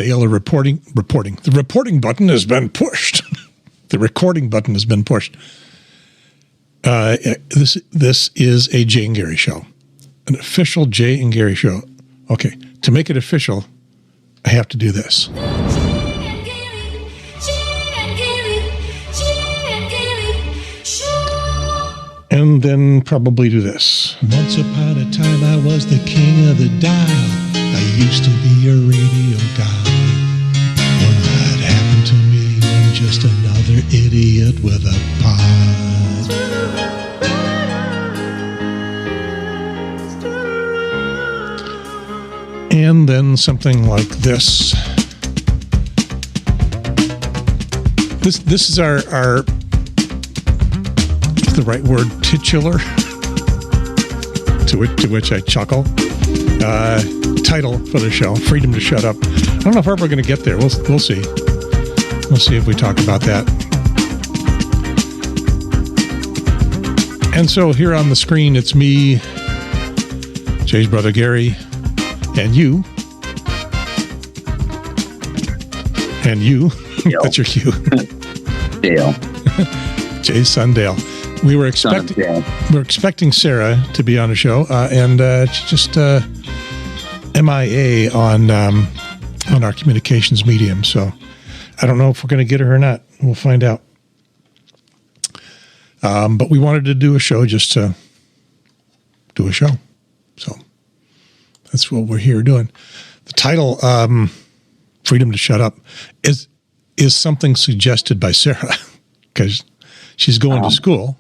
Dale reporting. The reporting button has been pushed. The recording button has been pushed. This is a Jay and Gary show, an official Jay and Gary show. Okay, to make it official, I have to do this. And then probably do this. Once upon a time, I was the king of the dial. I used to be a radio guy. What happened to me? I'm just another idiot with a pod. And then something like this. This is our the right word, titular, to which I chuckle. Title for the show, Freedom to Shut Up. I don't know if we're ever going to get there. We'll see. We'll see if we talk about that. And so here on the screen, it's me, Jay's brother Gary, and you. And you. That's your cue. Dale. Jay's son Dale. We were expecting Sarah to be on the show, and she just MIA on our communications medium. So I don't know if we're going to get her or not. We'll find out. But we wanted to do a show just to do a show. So that's what we're here doing. The title, Freedom to Shut Up, is something suggested by Sarah because she's going to school.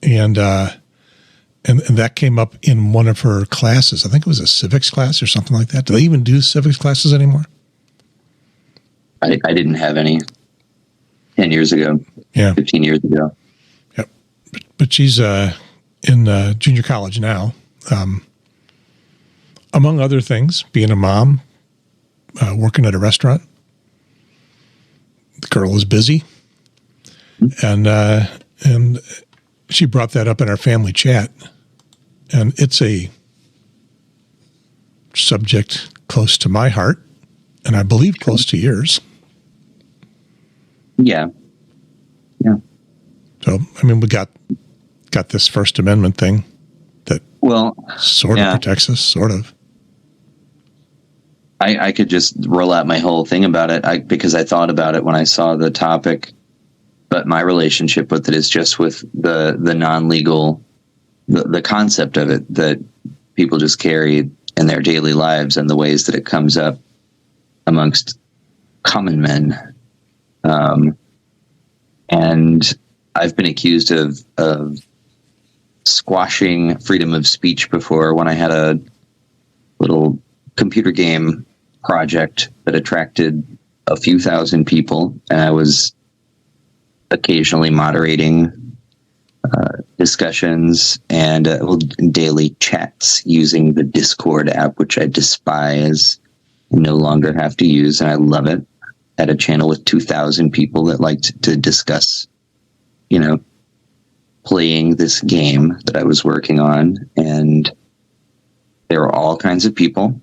And that came up in one of her classes. I think it was a civics class or something like that. Do they even do civics classes anymore? I didn't have any 10 years ago. Yeah. 15 years ago. Yep. But she's in junior college now. Among other things, being a mom, working at a restaurant. The girl is busy. And she brought that up in our family chat, and it's a subject close to my heart, and I believe close to yours. Yeah. So, I mean, we got this First Amendment thing that sort of protects us, sort of. I could just roll out my whole thing about it because I thought about it when I saw the topic. But my relationship with it is just with the non-legal, the concept of it that people just carry in their daily lives and the ways that it comes up amongst common men. And I've been accused of squashing freedom of speech before when I had a little computer game project that attracted a few thousand people, and I was occasionally moderating discussions and daily chats using the Discord app, which I despise and no longer have to use, and I love it. I had a channel with 2,000 people that liked to discuss, playing this game that I was working on, and there were all kinds of people,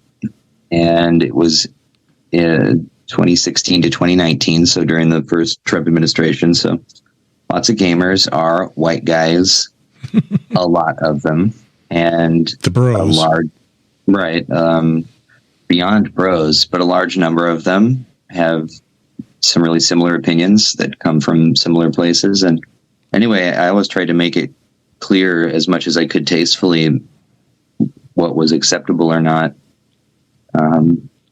and it was 2016 to 2019, so during the first Trump administration. So lots of gamers are white guys, a lot of them, and the bros, beyond bros, but a large number of them have some really similar opinions that come from similar places. And anyway, I always tried to make it clear as much as I could tastefully what was acceptable or not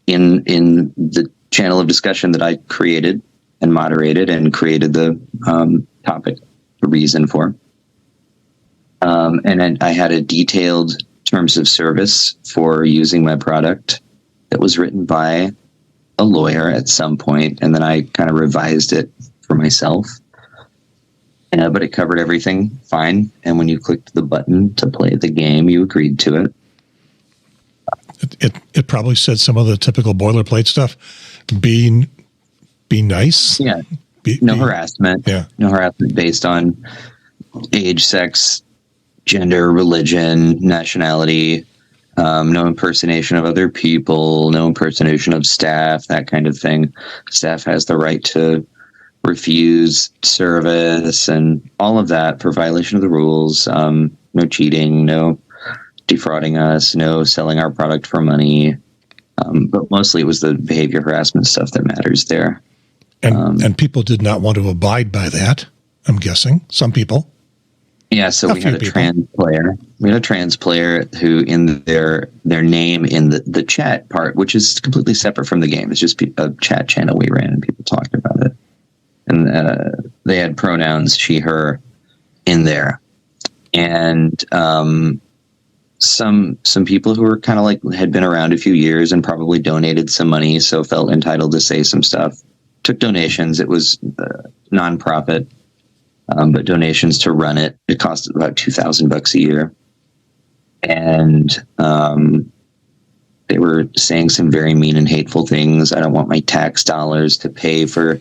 in the channel of discussion that I created and moderated and created the topic, the reason for. And then I had a detailed terms of service for using my product that was written by a lawyer at some point, and then I kind of revised it for myself. But it covered everything fine, and when you clicked the button to play the game, you agreed to it. It probably said some of the typical boilerplate stuff. Be nice. Yeah. No harassment. Yeah. No harassment based on age, sex, gender, religion, nationality, No impersonation of other people, no impersonation of staff, that kind of thing. Staff has the right to refuse service and all of that for violation of the rules. No cheating, no defrauding us, no selling our product for money. But mostly it was the behavior harassment stuff that matters there. And people did not want to abide by that, I'm guessing. Some people. Yeah, so we had a trans player. We had a trans player who in their name in the chat part, which is completely separate from the game. It's just a chat channel we ran and people talked about it. And they had pronouns she, her in there. And some people who were kind of like had been around a few years and probably donated some money, so felt entitled to say some stuff. Took donations. It was nonprofit, but donations to run it. It cost about $2,000 a year, and they were saying some very mean and hateful things. I don't want my tax dollars to pay for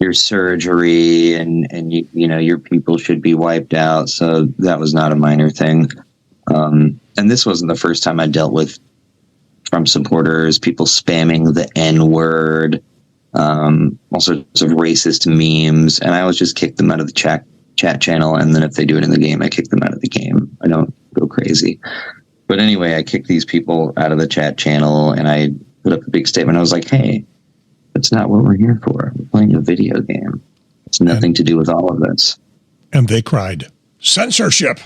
your surgery, and you know your people should be wiped out. So that was not a minor thing. And this wasn't the first time I dealt with Trump supporters, people spamming the N-word, all sorts of racist memes, and I always just kick them out of the chat channel, and then if they do it in the game, I kick them out of the game. I don't go crazy. But anyway, I kicked these people out of the chat channel, and I put up a big statement. I was like, hey, that's not what we're here for. We're playing a video game. It's nothing to do with all of this. And they cried, censorship.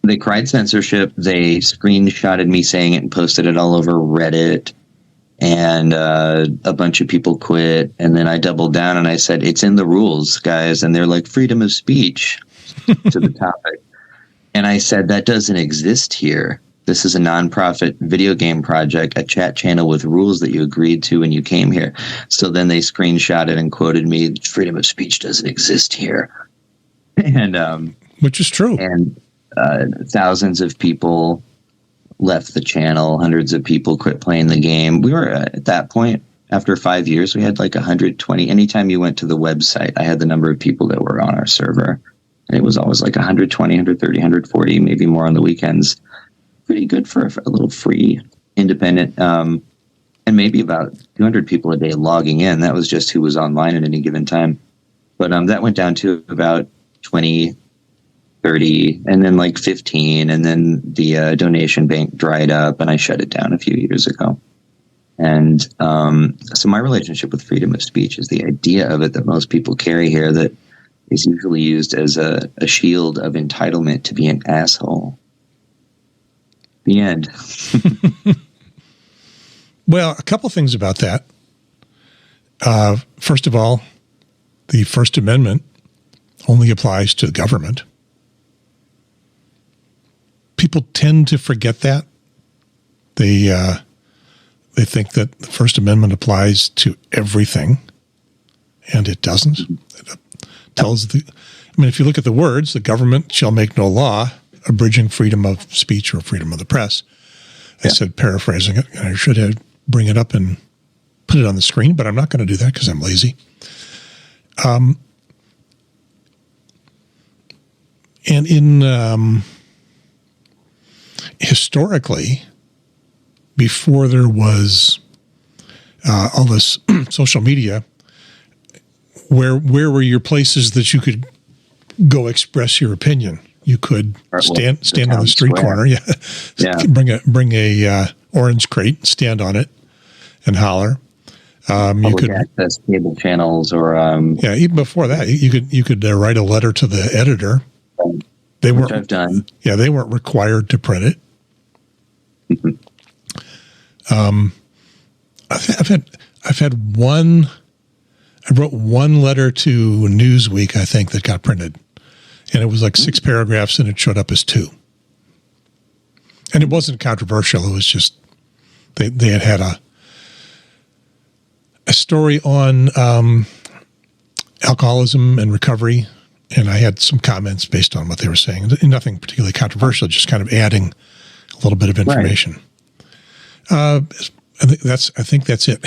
They cried censorship. They screenshotted me saying it and posted it all over Reddit. And a bunch of people quit. And then I doubled down and I said, it's in the rules, guys. And they're like, freedom of speech to the topic. And I said, that doesn't exist here. This is a nonprofit video game project, a chat channel with rules that you agreed to when you came here. So then they screenshotted and quoted me, freedom of speech doesn't exist here. And which is true. And thousands of people left the channel. Hundreds of people quit playing the game. We were at that point, after 5 years, we had like 120. Anytime you went to the website, I had the number of people that were on our server. And it was always like 120, 130, 140, maybe more on the weekends. Pretty good for a little free, independent, and maybe about 200 people a day logging in. That was just who was online at any given time. But that went down to about 20, 30, and then like 15, and then the donation bank dried up, and I shut it down a few years ago. And so my relationship with freedom of speech is the idea of it that most people carry here that is usually used as a shield of entitlement to be an asshole. The end. Well, a couple things about that. First of all, the First Amendment only applies to the government. People tend to forget that. They think that the First Amendment applies to everything, and it doesn't. It tells if you look at the words, the government shall make no law abridging freedom of speech or freedom of the press. I said, paraphrasing it, and I should have bring it up and put it on the screen, but I'm not going to do that because I'm lazy. And in historically, before there was all this social media, where were your places that you could go express your opinion? You could stand on the street corner, bring a orange crate, stand on it, and holler. You could access cable channels, or even before that, you could write a letter to the editor. They weren't. I've done. Yeah, they weren't required to print it. I've had one. I wrote one letter to Newsweek, I think, that got printed, and it was like 6 paragraphs, and it showed up as 2. And it wasn't controversial. It was just they had a story on alcoholism and recovery, and I had some comments based on what they were saying. Nothing particularly controversial, just kind of adding a little bit of information. Right. I think that's it.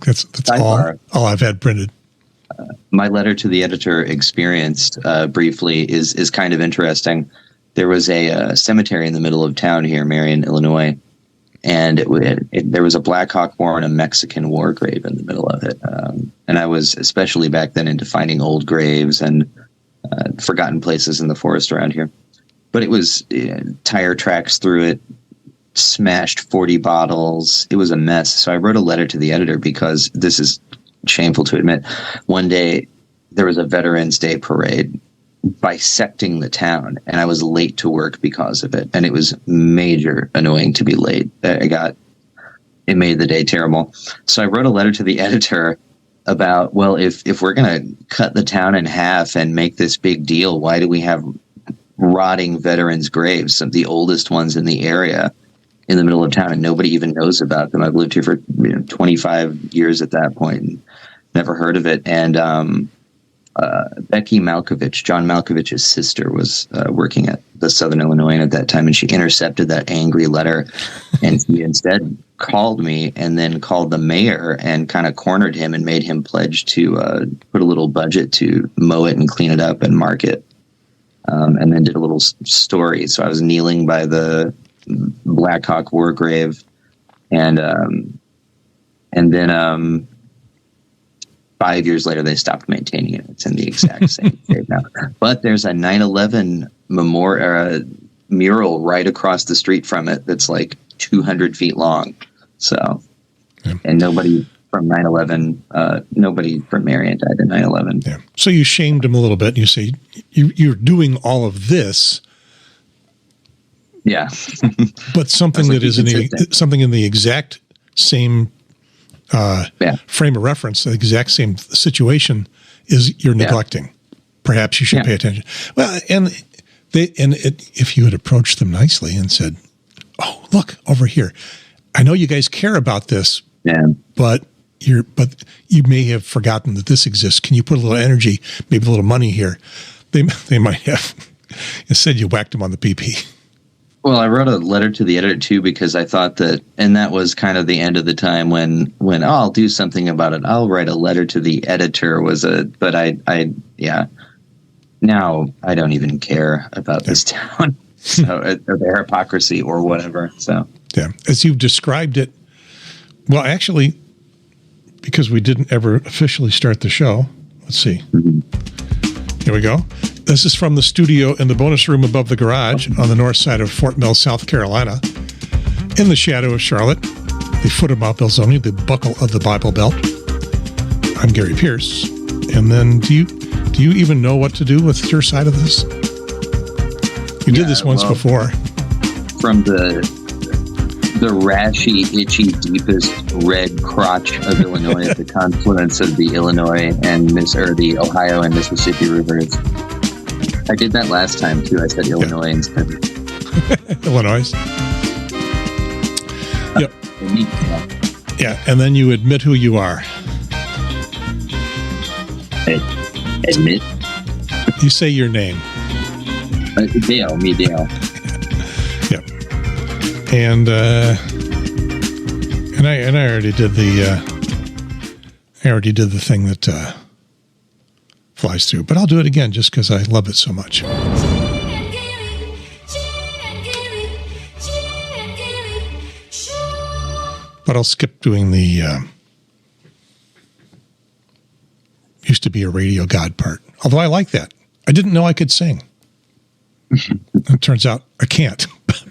that's all I've had printed. My letter to the editor experience briefly is kind of interesting. there was a cemetery in the middle of town here, Marion, Illinois, and there was a Black Hawk War and a Mexican war grave in the middle of it. And I was especially back then into finding old graves and forgotten places in the forest around here. But it was tire tracks through it, smashed 40 bottles. It was a mess. So I wrote a letter to the editor because this is shameful to admit. One day there was a Veterans Day parade bisecting the town, and I was late to work because of it. And it was major annoying to be late. It made the day terrible. So I wrote a letter to the editor about, well, if we're going to cut the town in half and make this big deal, why do we have rotting veterans' graves, some of the oldest ones in the area, in the middle of town, and nobody even knows about them? I've lived here for 25 years at that point and never heard of it. And Becky Malkovich, John Malkovich's sister, was working at the Southern Illinoisan at that time, and she intercepted that angry letter, and she instead called me and then called the mayor and kind of cornered him and made him pledge to put a little budget to mow it and clean it up and mark it, and then did a little story. So I was kneeling by the Black Hawk War grave, and then 5 years later, they stopped maintaining it. It's in the exact same shape now. But there's a 9/11 mural right across the street from it that's like 200 feet long. So, yeah. And nobody from 9/11, nobody from Marion died in 9/11. Yeah. So you shamed him a little bit. And you say you're doing all of this. Yeah. But something that is something in the exact same frame of reference, the exact same situation, is you're neglecting. Yeah. Perhaps you should pay attention. Well, if you had approached them nicely and said, "Oh, look over here, I know you guys care about this, but you may have forgotten that this exists. Can you put a little energy, maybe a little money here?" They might have. Instead, you whacked them on the PP. Well, I wrote a letter to the editor too, because I thought that, and that was kind of the end of the time when I'll do something about it. I'll write a letter to the editor now I don't even care about this town. So or their hypocrisy or whatever. So yeah, as you've described it, well, actually, because we didn't ever officially start the show. Let's see. Mm-hmm. Here we go. This is from the studio in the bonus room above the garage on the north side of Fort Mill, South Carolina, in the shadow of Charlotte, the foot of Mount Belzoni, the buckle of the Bible Belt. I'm Gary Pierce. And then do you even know what to do with your side of this? You did this once before. From the rashy, itchy, deepest red crotch of Illinois at the confluence of the Illinois and the Ohio and Mississippi rivers. I did that last time too. I said Illinois instead. Illinois. Yep. Yeah, and then you admit who you are. Admit? You say your name. Dale. Yep. And I already did the thing that flies through, but I'll do it again just because I love it so much. But I'll skip doing the used to be a radio god part, although I like that. I didn't know I could sing. It turns out I can't,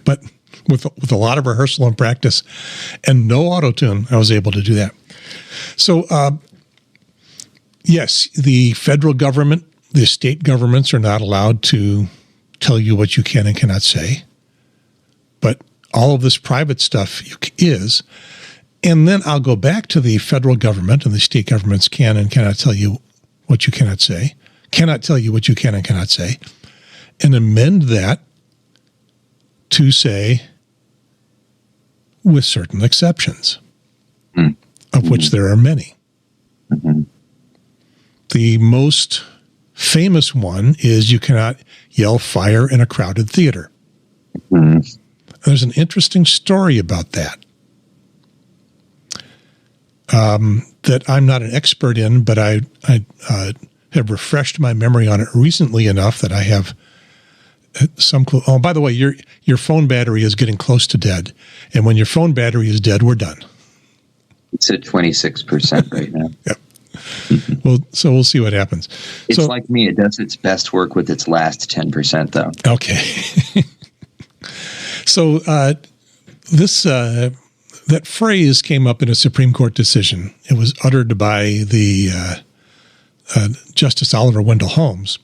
but with a lot of rehearsal and practice and no auto-tune, I was able to do that. So, yes, the federal government, the state governments are not allowed to tell you what you can and cannot say. But all of this private stuff is. And then I'll go back to the federal government, and the state governments can and cannot tell you what you cannot say, cannot tell you what you can and cannot say, and amend that to say, with certain exceptions, of which there are many. Mm-hmm. The most famous one is you cannot yell fire in a crowded theater. Mm-hmm. There's an interesting story about that. That I'm not an expert in, but I have refreshed my memory on it recently enough that I have Oh, by the way, your phone battery is getting close to dead, and when your phone battery is dead, we're done. It's at 26% right now. Yep. Well, so we'll see what happens. It's like me. It does its best work with its last 10%, though. Okay. So that phrase came up in a Supreme Court decision. It was uttered by the Justice Oliver Wendell Holmes,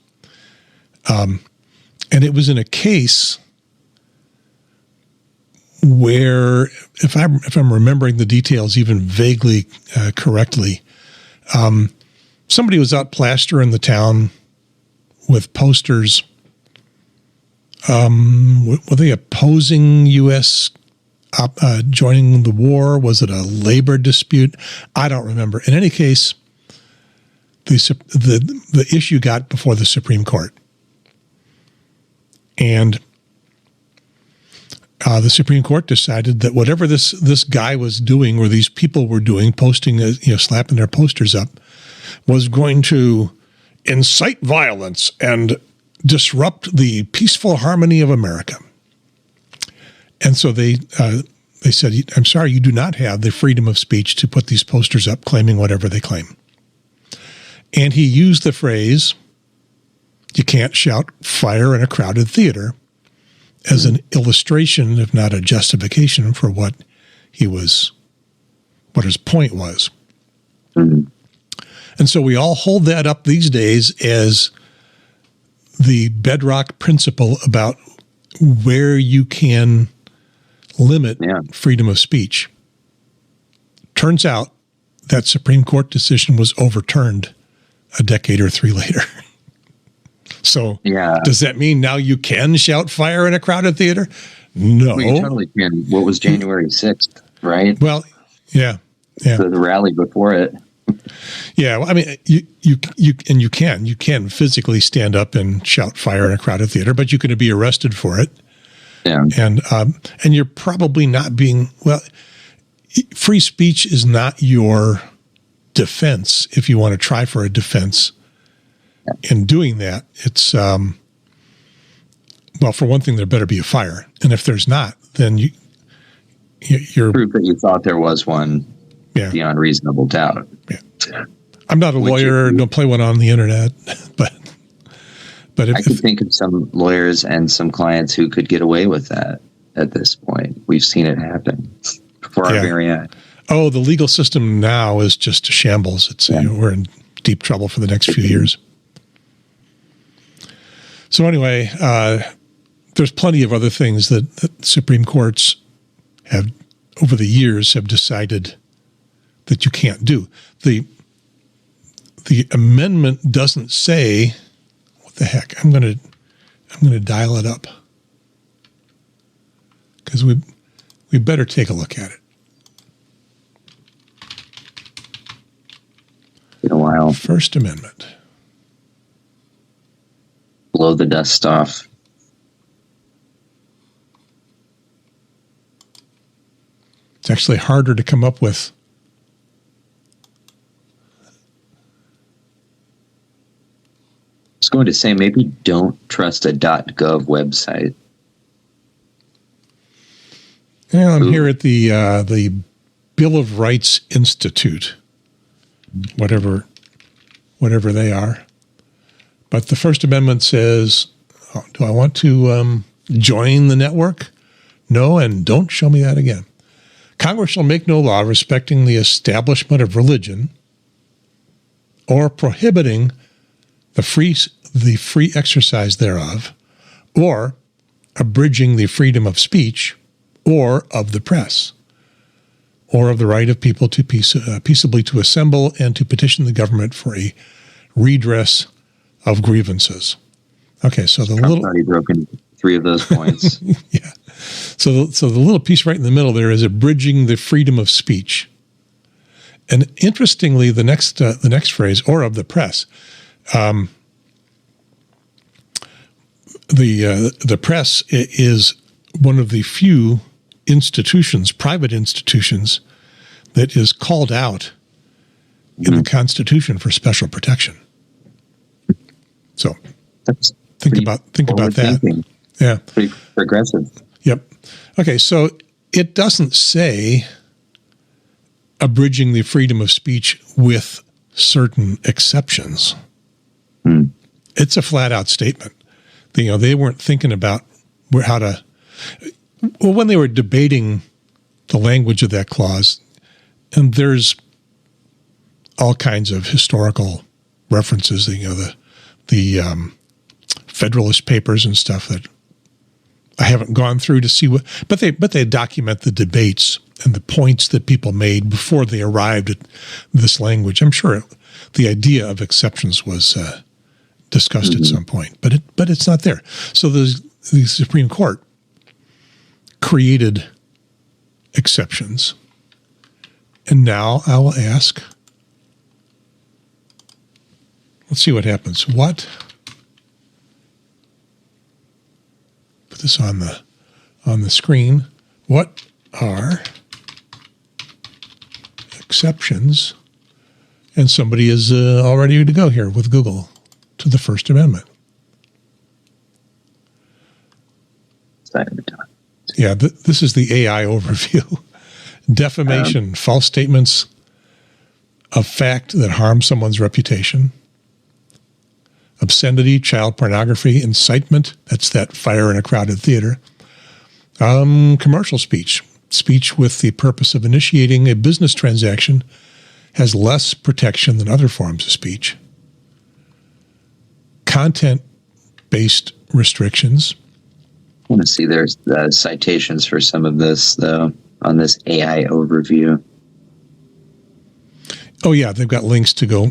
and it was in a case where, if I'm remembering the details even vaguely correctly, somebody was out plastering the town with posters. Were they opposing U.S. Joining the war? Was it a labor dispute? I don't remember. In any case, the issue got before the Supreme Court, and the Supreme Court decided that whatever this guy was doing, or these people were doing, posting, slapping their posters up, was going to incite violence and disrupt the peaceful harmony of America. And so they said, I'm sorry, you do not have the freedom of speech to put these posters up claiming whatever they claim. And he used the phrase, you can't shout fire in a crowded theater, as an illustration, if not a justification, for what his point was. Mm-hmm. And so we all hold that up these days as the bedrock principle about where you can limit freedom of speech. Turns out that Supreme Court decision was overturned a decade or three later. So does that mean now you can shout fire in a crowded theater? No. Well, you totally can. What was January 6th, right? Well, yeah. The rally before it. Yeah, well, I mean, you can physically stand up and shout fire in a crowded theater, but you can be arrested for it. Yeah, and you're probably not being free speech is not your defense. If you want to try for a defense in doing that, it's for one thing, there better be a fire, and if there's not, then you're proof that you thought there was one. Yeah. Beyond reasonable doubt. Yeah. I'm not a lawyer. Don't play one on the internet, but I could think of some lawyers and some clients who could get away with that at this point. We've seen it happen before our very eyes. Oh, the legal system now is just a shambles. It's we're in deep trouble for the next few years. So anyway, there's plenty of other things that Supreme Courts have over the years have decided that you can't do. The amendment doesn't say, what the heck? I'm going to dial it up because we better take a look at it. In a while. First Amendment. Blow the dust off. It's actually harder to come up with. I was going to say, maybe don't trust a .gov website. Yeah, I'm here at the Bill of Rights Institute, whatever they are. But the First Amendment says, do I want to join the network? No, and don't show me that again. Congress shall make no law respecting the establishment of religion or prohibiting the free exercise thereof, or abridging the freedom of speech, or of the press, or of the right of people to peaceably to assemble and to petition the government for a redress of grievances. Okay, so Trump's already broken 3 of those points. Yeah. So the little piece right in the middle there is abridging the freedom of speech. And interestingly, the next phrase, or of the press, the press is one of the few institutions, private institutions, that is called out in the Constitution for special protection. So think about that. Yeah. Pretty progressive. Yep. Okay, so it doesn't say abridging the freedom of speech with certain exceptions. It's a flat out statement. They weren't thinking about how to. Well, when they were debating the language of that clause, and there's all kinds of historical references. The Federalist Papers and stuff that I haven't gone through to see what, but they document the debates and the points that people made before they arrived at this language. I'm sure the idea of exceptions was discussed at some point, but it's not there. So the Supreme Court created exceptions, and now I will ask. Let's see what happens. What? Put this on the screen. What are exceptions? And somebody is all ready to go here with Google to the First Amendment. Yeah, this is the AI overview. Defamation, false statements of fact that harm someone's reputation. Obscenity, child pornography, incitement, that's that fire in a crowded theater. Commercial speech, speech with the purpose of initiating a business transaction has less protection than other forms of speech. Content-based restrictions. I want to see there's citations for some of this, though, on this AI overview. Oh, yeah, they've got links to go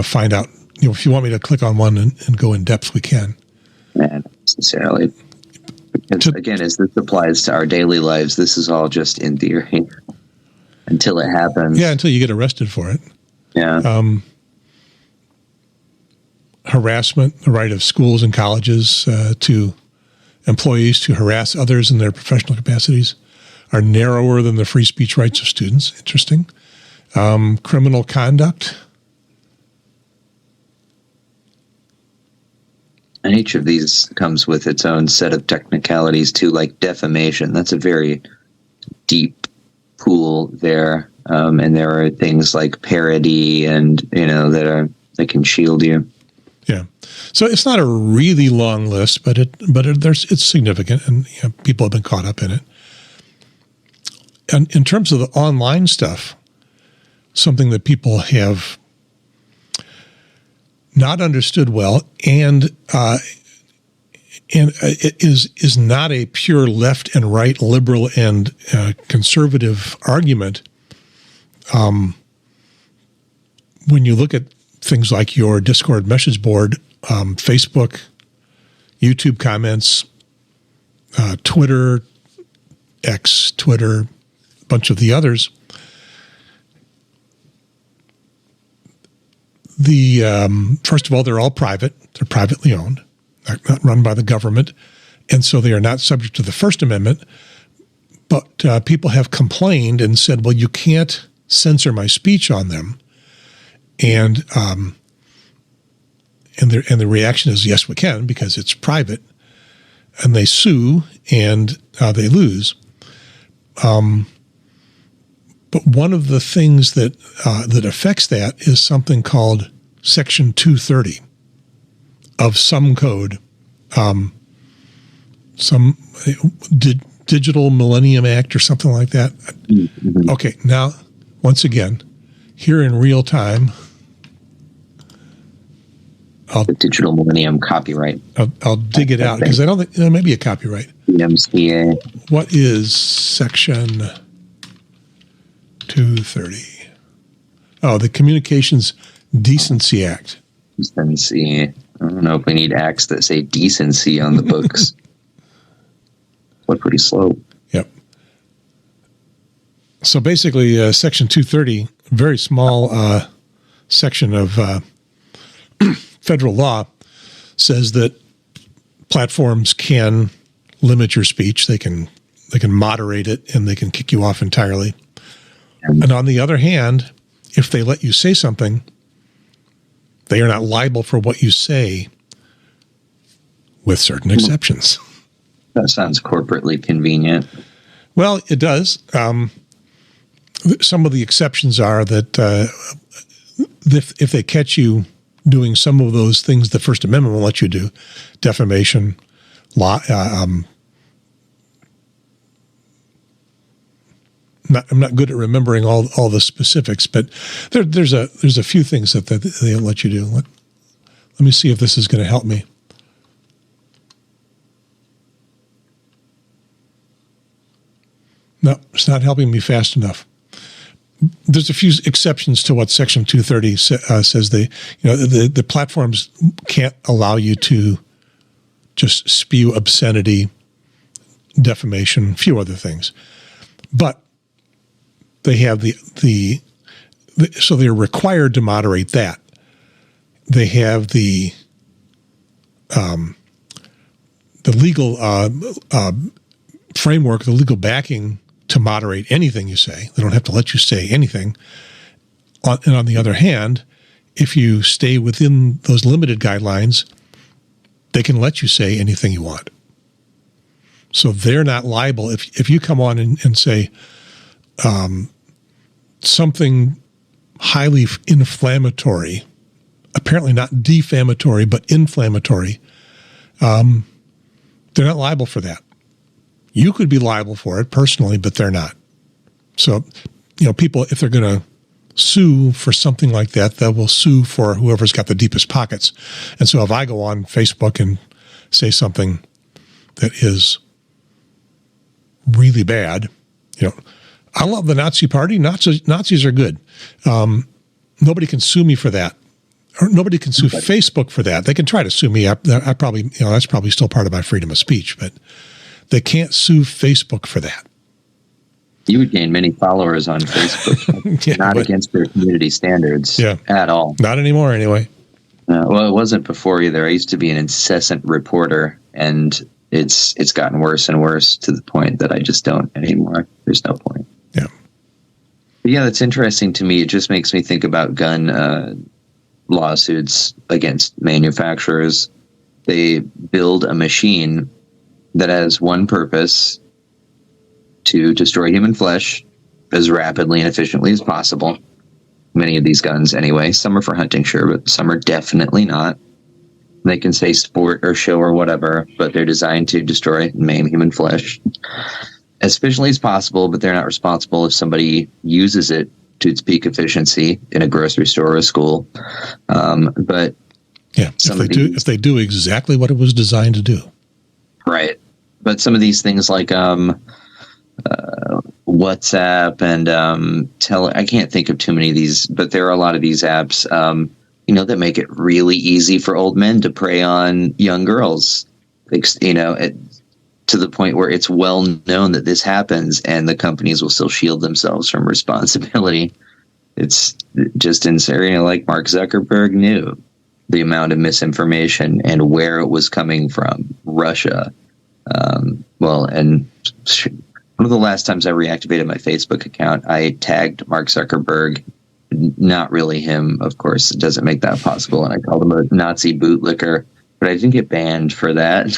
find out. If you want me to click on one and go in depth, we can. Not necessarily. Because, again, as this applies to our daily lives, this is all just in theory until it happens. Yeah, until you get arrested for it. Yeah. Harassment, the right of schools and colleges to employees to harass others in their professional capacities are narrower than the free speech rights of students. Interesting. Criminal conduct. And each of these comes with its own set of technicalities too, like defamation. That's a very deep pool there. And there are things like parody and, that can shield you. Yeah. So it's not a really long list, but it's significant, and people have been caught up in it. And in terms of the online stuff, something that people have not understood well, and it is not a pure left and right, liberal and conservative argument. When you look at things like your Discord message board, Facebook, YouTube comments, Twitter, X, Twitter, a bunch of the others, first of all, they're all private. They're privately owned, not run by the government. And so they are not subject to the First Amendment. But people have complained and said, well, you can't censor my speech on them. And the reaction is, yes, we can, because it's private. And they sue and they lose. But one of the things that affects that is something called Section 230 of some code, some Digital Millennium Act or something like that. Mm-hmm. Okay, now, once again, here in real time, the Digital Millennium Copyright. I'll dig it out because I don't think there may be a copyright. DMCA. What is Section 230? Oh, the Communications Decency Act. Decency. I don't know if we need acts that say decency on the books. We're pretty slow. Yep. So basically, Section 230, very small section of federal law, says that platforms can limit your speech. They can moderate it, and they can kick you off entirely. And on the other hand, if they let you say something, they are not liable for what you say, with certain exceptions. That sounds corporately convenient. Well, it does. Some of the exceptions are that if they catch you doing some of those things the First Amendment will let you do, defamation, I'm not good at remembering all the specifics, but there's a few things that they'll let you do. Let me see if this is going to help me. No, it's not helping me fast enough. There's a few exceptions to what Section 230 says. The platforms can't allow you to just spew obscenity, defamation, a few other things, but they have so they're required to moderate that. They have the legal framework, the legal backing to moderate anything you say. They don't have to let you say anything. And on the other hand, if you stay within those limited guidelines, they can let you say anything you want. So they're not liable. If you come on and say something highly inflammatory, apparently not defamatory, but inflammatory, they're not liable for that. You could be liable for it personally, but they're not. So, people, if they're going to sue for something like that, they will sue for whoever's got the deepest pockets. And so if I go on Facebook and say something that is really bad, I love the Nazi Party. Nazis are good. Nobody can sue me for that. Or nobody can sue Facebook for that. They can try to sue me. I probably, that's probably still part of my freedom of speech, but they can't sue Facebook for that. You would gain many followers on Facebook, yeah, not against their community standards at all. Not anymore, anyway. Well, it wasn't before either. I used to be an incessant reporter, and it's gotten worse and worse to the point that I just don't anymore. There's no point. Yeah. But yeah, that's interesting to me. It just makes me think about gun lawsuits against manufacturers. They build a machine that has one purpose: to destroy human flesh as rapidly and efficiently as possible. Many of these guns anyway. Some are for hunting, sure, but some are definitely not. They can say sport or show or whatever, but they're designed to destroy and maim human flesh as efficiently as possible, but they're not responsible if somebody uses it to its peak efficiency in a grocery store or a school. But yeah, if they do exactly what it was designed to do. Right. But some of these things like WhatsApp and I can't think of too many of these, but there are a lot of these apps, that make it really easy for old men to prey on young girls, to the point where it's well known that this happens and the companies will still shield themselves from responsibility. It's just insane. Like Mark Zuckerberg knew the amount of misinformation and where it was coming from, Russia. And one of the last times I reactivated my Facebook account, I tagged Mark Zuckerberg, not really him, of course. It doesn't make that possible. And I called him a Nazi bootlicker, but I didn't get banned for that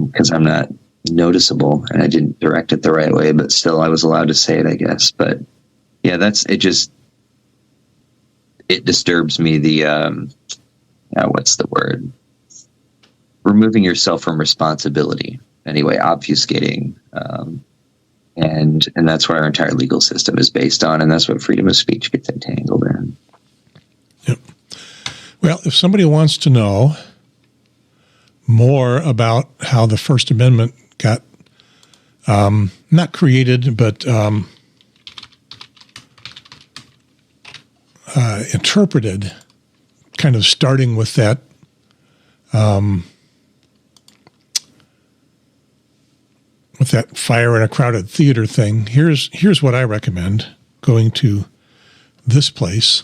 because I'm not noticeable and I didn't direct it the right way, but still I was allowed to say it, I guess. But yeah, it disturbs me. What's the word? Removing yourself from responsibility. Anyway, obfuscating. And that's what our entire legal system is based on, and that's what freedom of speech gets entangled in. Yep. Well, if somebody wants to know more about how the First Amendment got not created, but interpreted, kind of starting with that fire in a crowded theater thing, here's what I recommend: going to this place.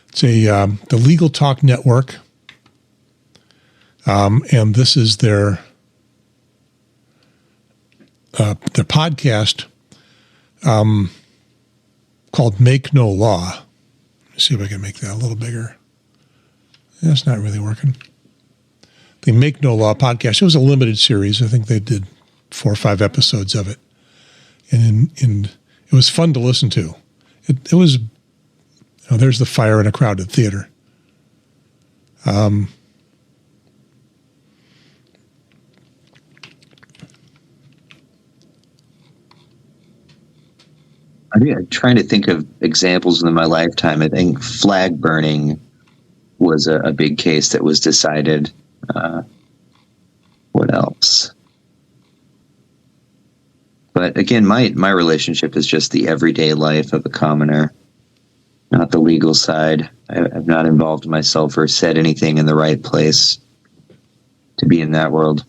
It's the Legal Talk Network, and this is their podcast called "Make No Law." Let me see if I can make that a little bigger. That's not really working. the Make No Law podcast. It was a limited series. I think they did 4 or 5 episodes of it. And it was fun to listen to. It was, there's the fire in a crowded theater. I'm trying to think of examples in my lifetime. I think flag burning was a big case that was decided. What else? But again, my relationship is just the everyday life of a commoner, not the legal side. I've not involved myself or said anything in the right place to be in that world.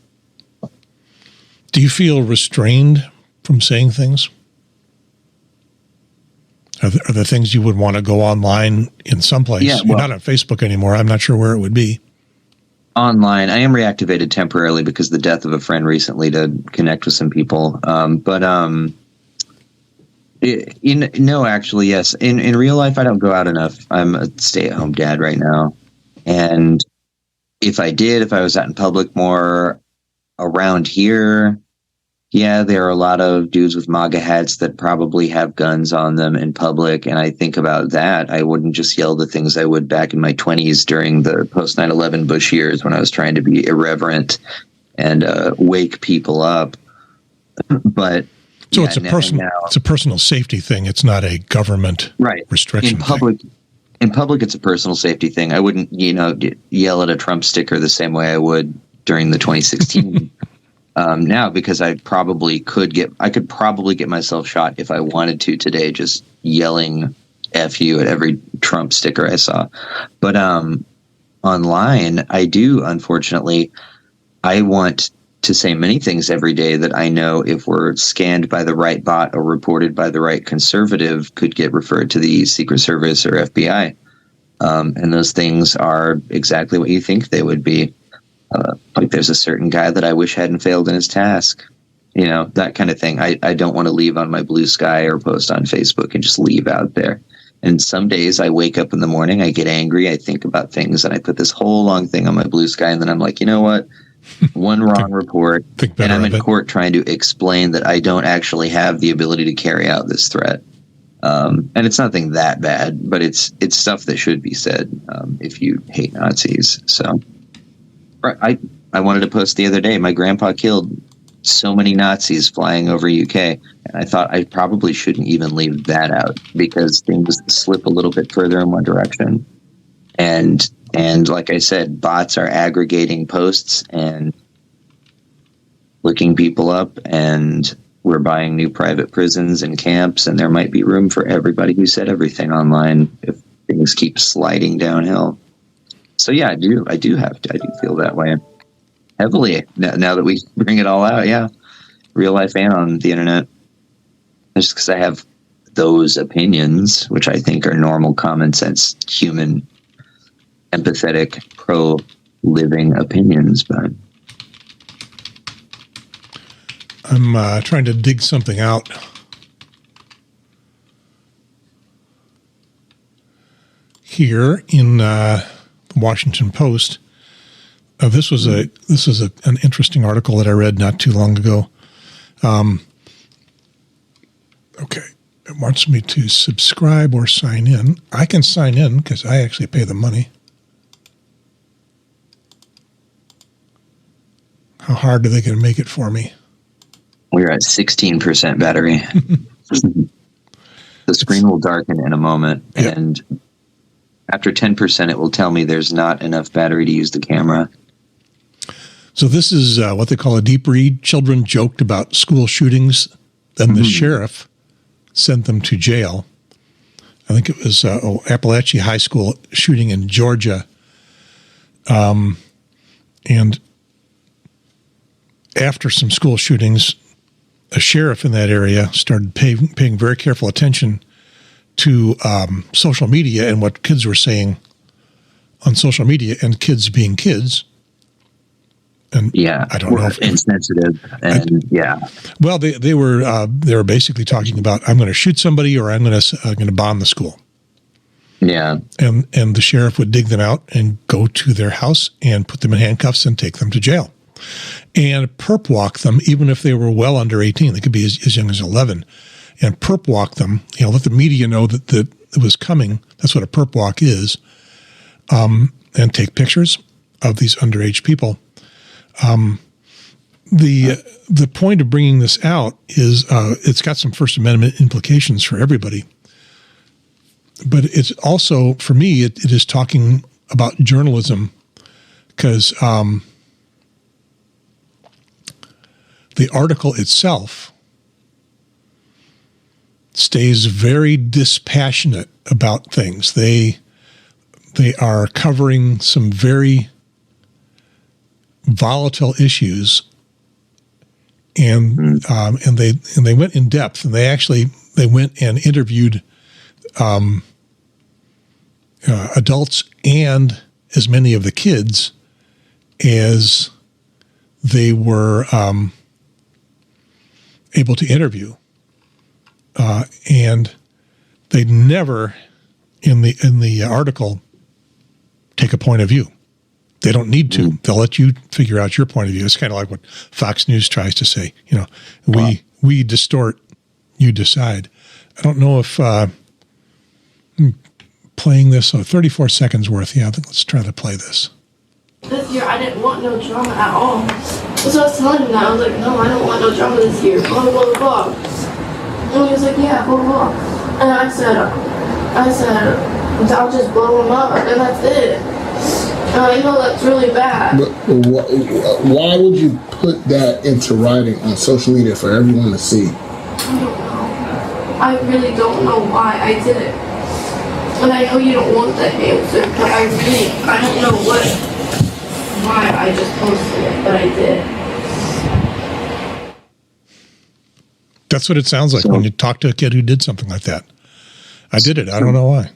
Do you feel restrained from saying things? Are there things you would want to go online in some place? Yeah, well, you're not on Facebook anymore. I'm not sure where it would be. Online, I am reactivated temporarily because of the death of a friend recently to connect with some people. Actually, yes. In real life, I don't go out enough. I'm a stay-at-home dad right now. And if I was out in public more around here, yeah, there are a lot of dudes with MAGA hats that probably have guns on them in public. And I think about that. I wouldn't just yell the things I would back in my 20s during the post 9/11 Bush years when I was trying to be irreverent and wake people up. But so it's a personal safety thing. It's not a government restriction. In public, it's a personal safety thing. I wouldn't, yell at a Trump sticker the same way I would during the 2016 now, because I could probably get myself shot if I wanted to today, just yelling F you at every Trump sticker I saw. But online, I do, unfortunately, I want to say many things every day that I know if we're scanned by the right bot or reported by the right conservative could get referred to the Secret Service or FBI. And those things are exactly what you think they would be. Like there's a certain guy that I wish hadn't failed in his task, that kind of thing. I don't want to leave on my Blue Sky or post on Facebook and just leave out there. And some days I wake up in the morning, I get angry, I think about things, and I put this whole long thing on my Blue Sky, and then I'm like, you know what? One wrong report, and I'm in court trying to explain that I don't actually have the ability to carry out this threat. And it's nothing that bad, but it's stuff that should be said if you hate Nazis. So I wanted to post the other day, my grandpa killed so many Nazis flying over UK, and I thought I probably shouldn't even leave that out because things slip a little bit further in one direction. And like I said, bots are aggregating posts and looking people up, and we're buying new private prisons and camps, and there might be room for everybody who said everything online if things keep sliding downhill. So yeah, I do feel that way heavily now that we bring it all out. Yeah, real life and on the internet. Just because I have those opinions, which I think are normal, common sense, human, empathetic, pro-living opinions. But I'm trying to dig something out. Here in the Washington Post. This was an interesting article that I read not too long ago. Okay, it wants me to subscribe or sign in. I can sign in because I actually pay the money. How hard are they going to make it for me? We're at 16% battery. The screen will darken in a moment, and after 10%, it will tell me there's not enough battery to use the camera. So this is what they call a deep read. Children joked about school shootings. Then the sheriff sent them to jail. I think it was Appalachia High School shooting in Georgia. And after some school shootings, a sheriff in that area started paying very careful attention to social media and what kids were saying on social media, and kids being kids. And I don't know if insensitive and Well, they were basically talking about, I'm going to shoot somebody or I'm going to bomb the school. Yeah. And the sheriff would dig them out and go to their house and put them in handcuffs and take them to jail. And perp walk them, even if they were well under 18. They could be as young as 11. And perp walk them, let the media know that it was coming. That's what a perp walk is. And take pictures of these underage people. The point of bringing this out is it's got some First Amendment implications for everybody. But it's also, for me, it is talking about journalism, because the article itself stays very dispassionate about things. They are covering some very volatile issues, and they went in depth, and they went and interviewed adults and as many of the kids as they were able to interview, and they never in the article take a point of view. They don't need to. They'll let you figure out your point of view. It's kind of like what Fox News tries to say. We distort, you decide. I don't know if playing this, 34 seconds worth. Yeah, let's try to play this. This year, I didn't want no drama at all. So I was telling him that. I was like, no, I don't want no drama this year. Blah, blah, blah, blah. And he was like, yeah, blah, blah. And I said, I'll just blow him up, and that's it. That's really bad. But why would you put that into writing on social media for everyone to see? I don't know. I really don't know why I did it. And I know you don't want the answer, but I don't know why I just posted it, but I did. That's what it sounds like when you talk to a kid who did something like that. I did it. I don't know why.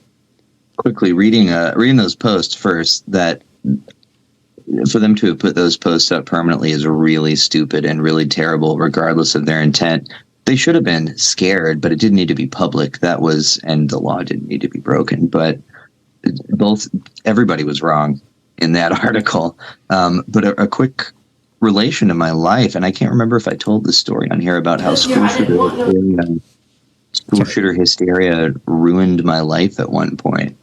Quickly reading those posts first, that for them to have put those posts up permanently is really stupid and really terrible, regardless of their intent. They should have been scared, but it didn't need to be public. And the law didn't need to be broken. But everybody was wrong in that article. But a quick relation to my life, and I can't remember if I told this story on here about how school shooter hysteria ruined my life at one point.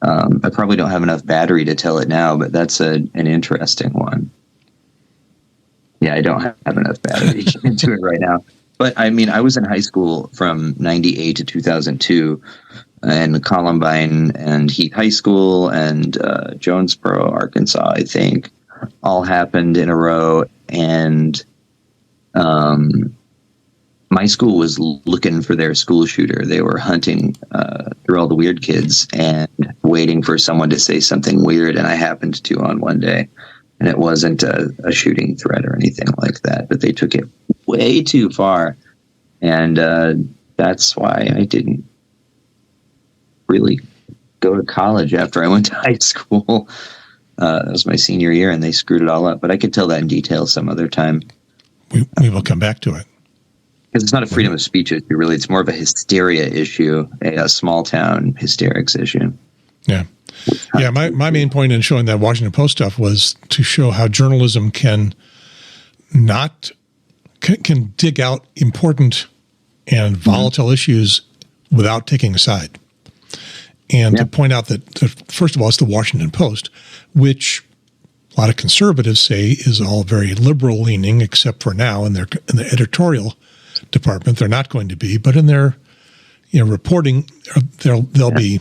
I probably don't have enough battery to tell it now, but that's an interesting one. Yeah, I don't have enough battery to get into it right now. But I mean, I was in high school from 98 to 2002, and Columbine and Heath High School and Jonesboro, Arkansas, I think, all happened in a row. And my school was looking for their school shooter. They were hunting through all the weird kids and waiting for someone to say something weird. And I happened to on one day. And it wasn't a shooting threat or anything like that, but they took it way too far. And that's why I didn't really go to college after I went to high school. That was my senior year, and they screwed it all up. But I could tell that in detail some other time. We will come back to it. Because it's not a freedom of speech issue, really. It's more of a hysteria issue, a small-town hysterics issue. Yeah. Yeah, my main point in showing that Washington Post stuff was to show how journalism can dig out important and volatile issues without taking a side. And to point out that, first of all, it's the Washington Post, which a lot of conservatives say is all very liberal-leaning, except for now in the editorial department. They're not going to be, but in their reporting, they'll be,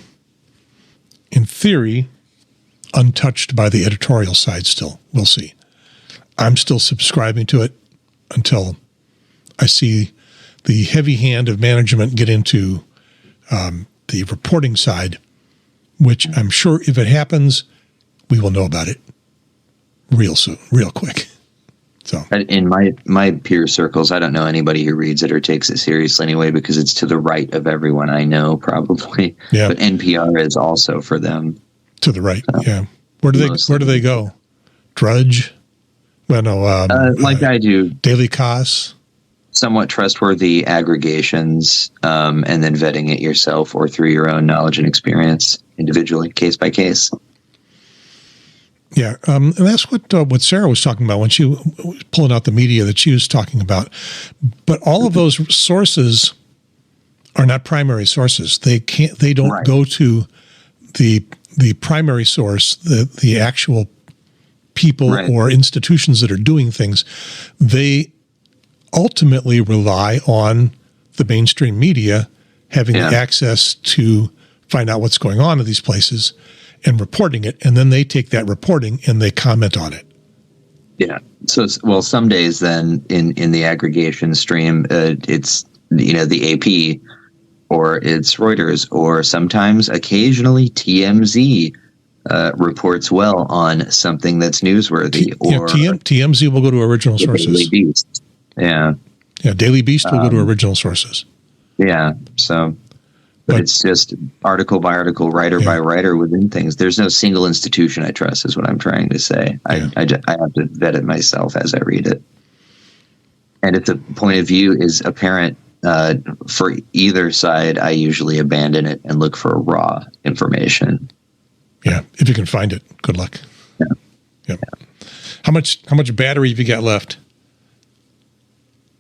in theory, untouched by the editorial side still. We'll see. I'm still subscribing to it until I see the heavy hand of management get into the reporting side, which I'm sure if it happens, we will know about it real soon, real quick. So in my peer circles, I don't know anybody who reads it or takes it seriously anyway, because it's to the right of everyone I know, probably. Yeah. But NPR is also for them. To the right, yeah. Where do they go? Drudge? Well, no. Like I do. Daily Kos? Somewhat trustworthy aggregations, and then vetting it yourself or through your own knowledge and experience. individually, case by case. Yeah, and that's what Sarah was talking about when she was pulling out the media that she was talking about. But all of those sources are not primary sources. They don't Right. go to the primary source, the actual people Right. or institutions that are doing things. They ultimately rely on the mainstream media having Yeah. access to find out what's going on in these places and reporting it, and then they take that reporting and they comment on it. Yeah. So, well, some days then in the aggregation stream, it's, the AP, or it's Reuters, or sometimes occasionally TMZ reports well on something that's newsworthy, or TMZ will go to original the Daily sources. Beast. Yeah. Yeah, Daily Beast will go to original sources. Yeah. So, but it's just article by article, writer by writer within things. There's no single institution I trust, is what I'm trying to say. Yeah. I have to vet it myself as I read it. And if the point of view is apparent for either side, I usually abandon it and look for raw information. Yeah, if you can find it, good luck. Yeah. Yep. How much battery have you got left?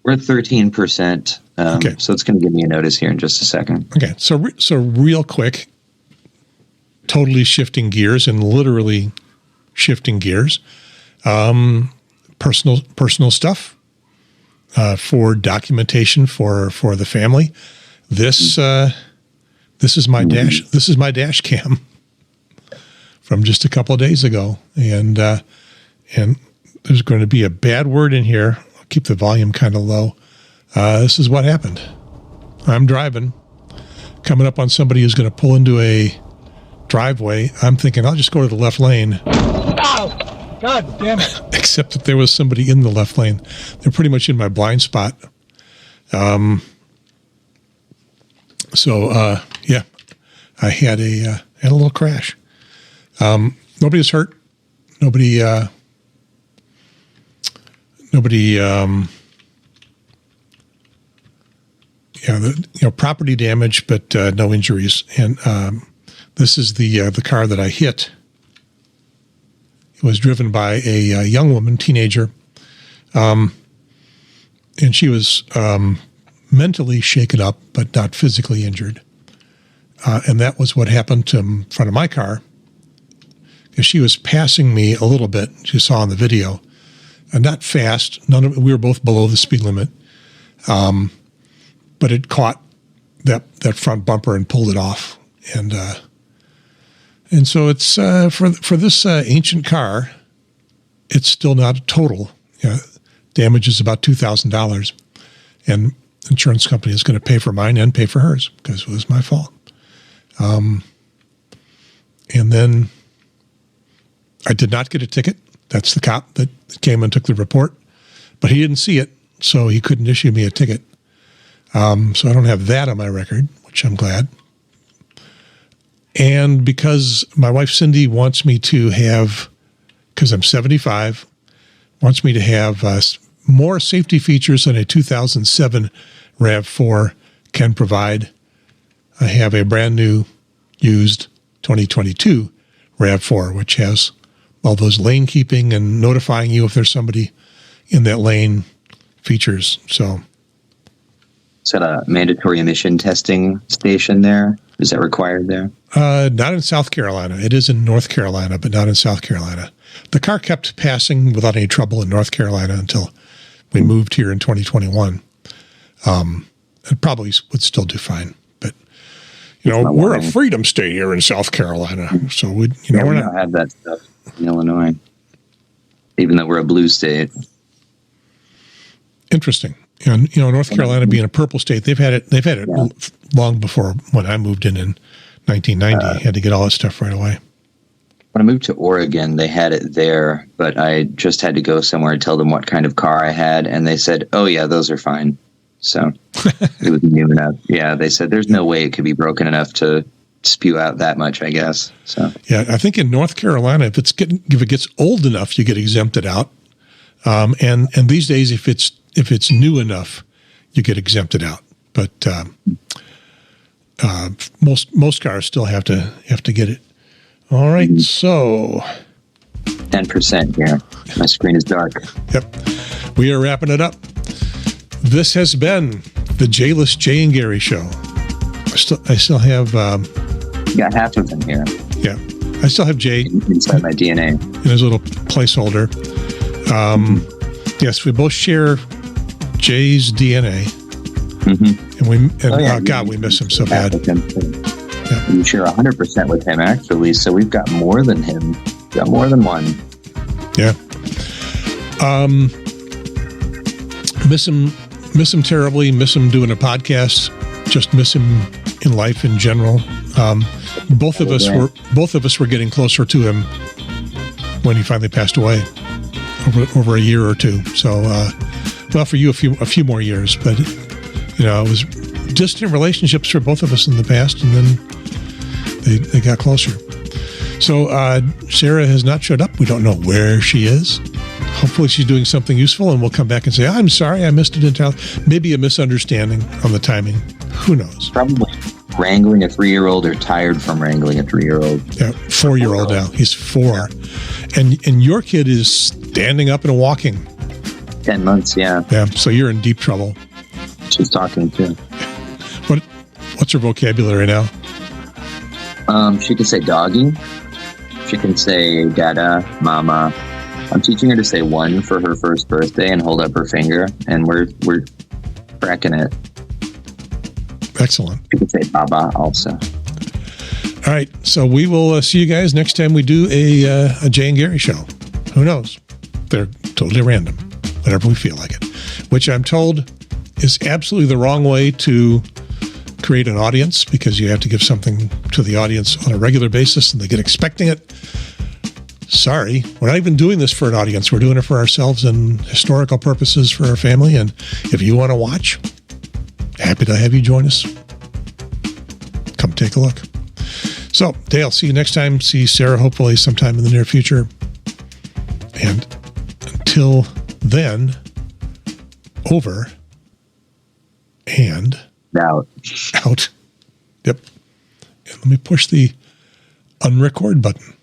We're at 13%. Okay. So it's going to give me a notice here in just a second. Okay, so real quick, totally shifting gears and literally shifting gears. Personal stuff for documentation for the family. This is my dash. This is my dash cam from just a couple of days ago, and there's going to be a bad word in here. I'll keep the volume kind of low. This is what happened. I'm driving, coming up on somebody who's going to pull into a driveway. I'm thinking, I'll just go to the left lane. Ow! God damn it. Except that there was somebody in the left lane. They're pretty much in my blind spot. Yeah, I had a little crash. Nobody was hurt. Nobody, property damage, but no injuries. And this is the car that I hit. It was driven by a young woman, teenager, and she was mentally shaken up, but not physically injured. And that was what happened to in front of my car. Because she was passing me a little bit, as you saw in the video, not fast. We were both below the speed limit, but it caught that front bumper and pulled it off. And so it's for this ancient car, it's still not a total. Damage is about $2,000, and insurance company is going to pay for mine and pay for hers because it was my fault. And then I did not get a ticket. That's the cop that came and took the report, but he didn't see it, so he couldn't issue me a ticket. So I don't have that on my record, which I'm glad. And because my wife Cindy wants me to have, because I'm 75, wants me to have more safety features than a 2007 RAV4 can provide, I have a brand new used 2022 RAV4, which has all those lane keeping and notifying you if there's somebody in that lane features. So, is that a mandatory emission testing station there? Is that required there? Not in South Carolina. It is in North Carolina, but not in South Carolina. The car kept passing without any trouble in North Carolina until we moved here in 2021. It probably would still do fine, but we're a freedom state here in South Carolina, so we don't have that stuff in Illinois, even though we're a blue state. Interesting. And North Carolina being a purple state, they've had it long before when I moved in 1990. Had to get all that stuff right away. When I moved to Oregon, they had it there, but I just had to go somewhere and tell them what kind of car I had, and they said, "Oh yeah, those are fine." So it was new enough. Yeah, they said there's no way it could be broken enough to spew out that much, I guess. So yeah, I think in North Carolina, if it gets old enough, you get exempted out. And these days, if it's new enough, you get exempted out. But Most cars still have to get it. All right, so 10% here. My screen is dark. yep, we are wrapping it up. This has been the J-list Jay and Gary show. I still have You got half of them here yeah, I still have Jay inside my DNA. in his little placeholder. Yes, we both share Jay's DNA, and God, we miss him so bad. With him too. You share 100% with him, actually. So we've got more than him. We've got more than one. Yeah. Miss him terribly. Miss him doing a podcast. Just miss him in life in general. Both of us were getting closer to him when he finally passed away over a year or two. So, well, for you, a few more years, but it was distant relationships for both of us in the past, and then they got closer. So Sarah has not showed up. We don't know where she is. Hopefully she's doing something useful, and we'll come back and say, I'm sorry, I missed it in town. Maybe a misunderstanding on the timing. Who knows? Probably wrangling a 3-year-old or tired from wrangling a 3-year-old. Yeah, 4-year-old now. He's 4. And your kid is standing up and walking. 10 months, yeah. Yeah, so you're in deep trouble. She's talking too. What's her vocabulary now? She can say doggy. She can say dada, mama. I'm teaching her to say 1 for her first birthday and hold up her finger, and we're cracking it. Excellent. She can say baba also. All right, so we will see you guys next time we do a Jay and Gary show. Who knows? They're totally random, whatever we feel like it, which I'm told is absolutely the wrong way to create an audience, because you have to give something to the audience on a regular basis and they get expecting it. Sorry, we're not even doing this for an audience. We're doing it for ourselves and historical purposes for our family. And if you want to watch, happy to have you join us. Come take a look. So, Dale, see you next time. See Sarah hopefully sometime in the near future. And until then, over and Out. out. Yep. And let me push the unrecord button.